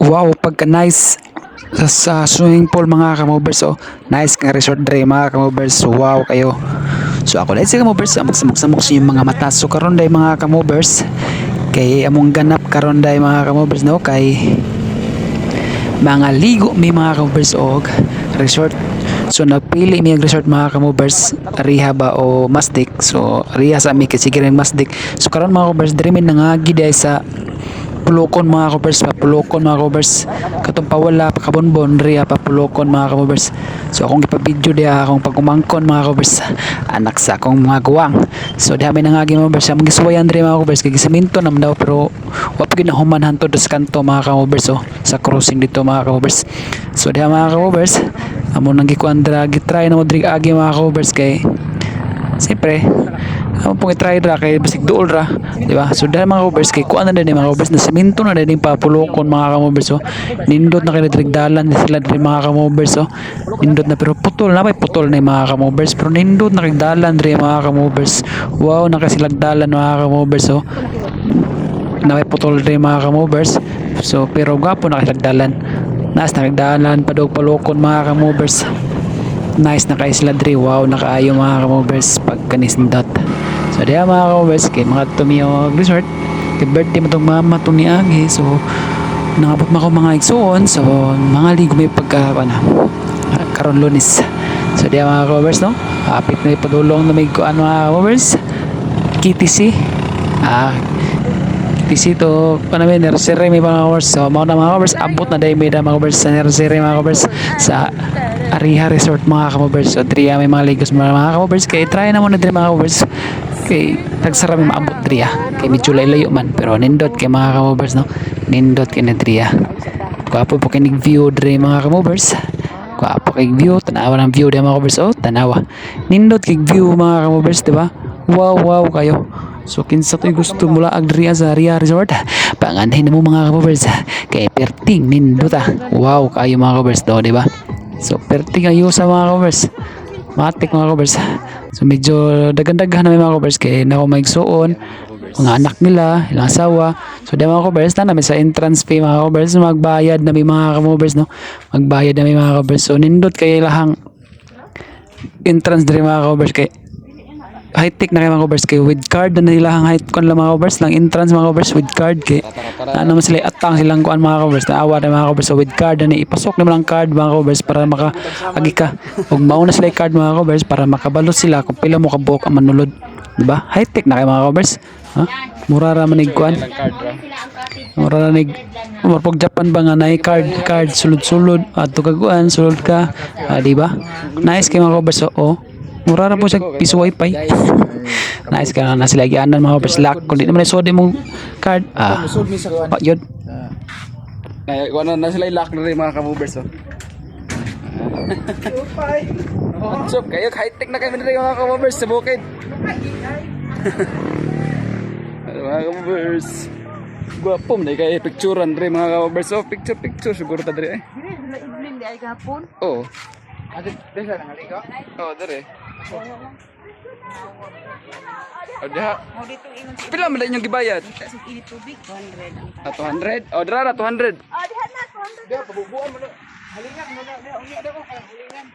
Wow, pagka nice sa swimming pool mga kamovers. Oh, nice nga resort dre mga kamovers. Wow kayo. So ako dahil sa kamovers, samok-samok sa yung mga mata. So karon dahil mga kamovers, kay among ganap karon dahil mga kamovers no, kay mga ligo may mga kamovers og resort. So napili mi ang resort mga kamovers, Riha ba o Masdik. So Riha sa mi kasi rin Masdik. So karon mga kamovers, diri mi nangagi dahil sa Pulokon mga covers, papulokon mga covers, katong pawala pakabonbon riya papulokon mga covers. So akong ipabidyo diha akong pagumangkon mga covers, anak sa akong mga guwang. So diha may nangagi mga covers, among gisuwayan diri mga covers, kay gisemento naman daw pero wa pa gyud nahuman hanto dos kanto mga covers, so sa crossing dito mga covers. So diha mga covers, amo nang gikuan dra gitry na mo diri agi mga covers, kay siyempre ako pong itry ra kay basig duol ra, di ba? So dahil mga covers kay kuan na din mga covers na semento na din papulokon mga covers. So nindot na kay drigdalan sila din mga covers. So nindot na pero putol na may putol na yung mga covers, pero nindot na kay dalan din mga covers. Wow, na kay silagdalan mga covers. So na may putol din mga covers. So pero gwapo na kay silagdalan. Nas na kay dalan padog palokon mga covers. Nice na kay sila dre. Wow, nakaayo mga kamovers pagkanisindot. So diya mga kamovers kay mga tumiyo resort kay birthday mo tong mama tong ni Agi. So nangabot mo ako mga igsuon. So mga ligo may pagka na karon Lunes. So diya mga kamovers no, apit na ipadulong na may kuan mga kamovers KTC. KTC to namin nursery may mga kamovers. So mao na mga kamovers, abot na dahil may mga kamovers sa nursery mga kamovers sa Ariha Resort mga kamovers. So driya may mga ligos mga kamovers, kay try na muna diri mga kamovers, kay tagsara may maabot driya kay medyo layo man pero nindot kay mga kamovers no, nindot kay na driya. Gwapo po kay view diri mga kamovers, gwapo kay view, tanawa ng view diri mga kamovers. Oh tanawa, nindot kay view mga kamovers, di ba? Wow wow kayo. So kinsa to'y gusto mula ag diri sa Ariha Resort, panganhin mo mga kamovers, kay perting nindot wow kayo mga kamovers do, di ba? So, perting ayo sa mga covers. Matik mga covers. So, medyo dagan-dagan na may mga covers kay na ako maigsuon. Mga anak nila, ilang asawa. So, di mga covers na namin sa entrance fee mga covers. Magbayad na may mga covers, no? Magbayad na may mga covers. So, nindot kay lahang entrance diri mga covers kay high tech na kay mga covers, kay with card na nila ang high kon lang mga covers lang entrance mga covers with card, kay na naman sila atang silang kuan mga covers na awa na mga covers. So with card na ipasok naman ang card mga covers para maka agi ka ug mao na sila card mga covers para makabalot sila kung pila mo ka buok ang manulod, di ba? High tech na kay mga covers, ha? Mura ra man ig kuan, mura ra nig pag Japan ba nga na card sulod-sulod adto ka kuan sulod ka, di ba? Nice kay mga covers. So oh, mura ra po sa piso wifi. Nice ka na sila gianan mga covers. Lock kun di naman isod mong card, pa yun. Ay, wala na sila lock na rin mga kamovers. Oh. So, kayo high-tech na kayo rin mga kamovers sa bukid. Mga kamovers. Guwapo na kayo picturean rin mga kamovers. Oh, picture siguro ta diri eh. Idlin di ay gapon. Oo. Ate, desa lang ali ko? Oo, dere. O diha. Mo dito ingon si Pila man inyong gibayad? ini tubig 200 ang Ah, 200? O, dara na 200. diha na 200. Diha, pabubuan mo na. Halingan mo na. Diha, ko. Halingan.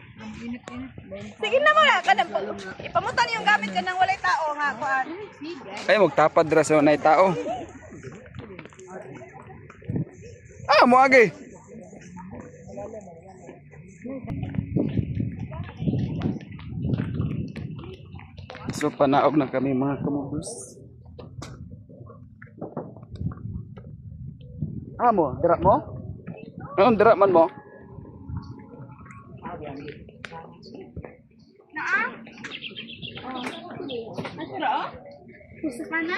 Sige na mo na kanang ipamutan yung gamit ka nang walay tao nga kuan. Ay, magtapad dira sa nay tao. Ah, mo agi. So, panaog na kami mga kamovers. Ah, mo? Dira mo? Ano, dira man mo?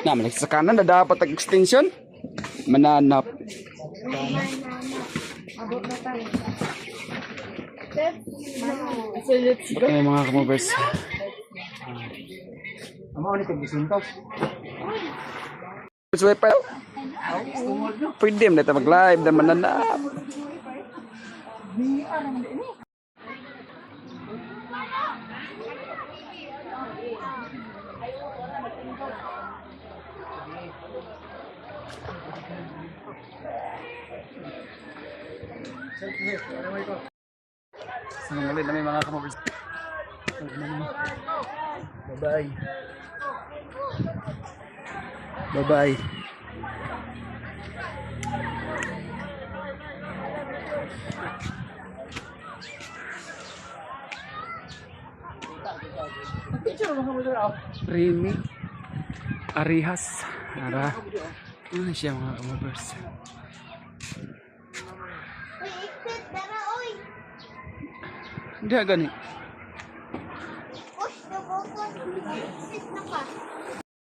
Na, malig sa kanan na dapat ang extension. Mananap. Okay mga kamovers. Amo ni kag gisintos. Swipe pa. Pwede mo na mag-live na mananap. Sinungalit na may mga kamobers. Bye-bye. Bye-bye. Remy Arihas. Ara. Ano siya mga kamobers? Hindi gani.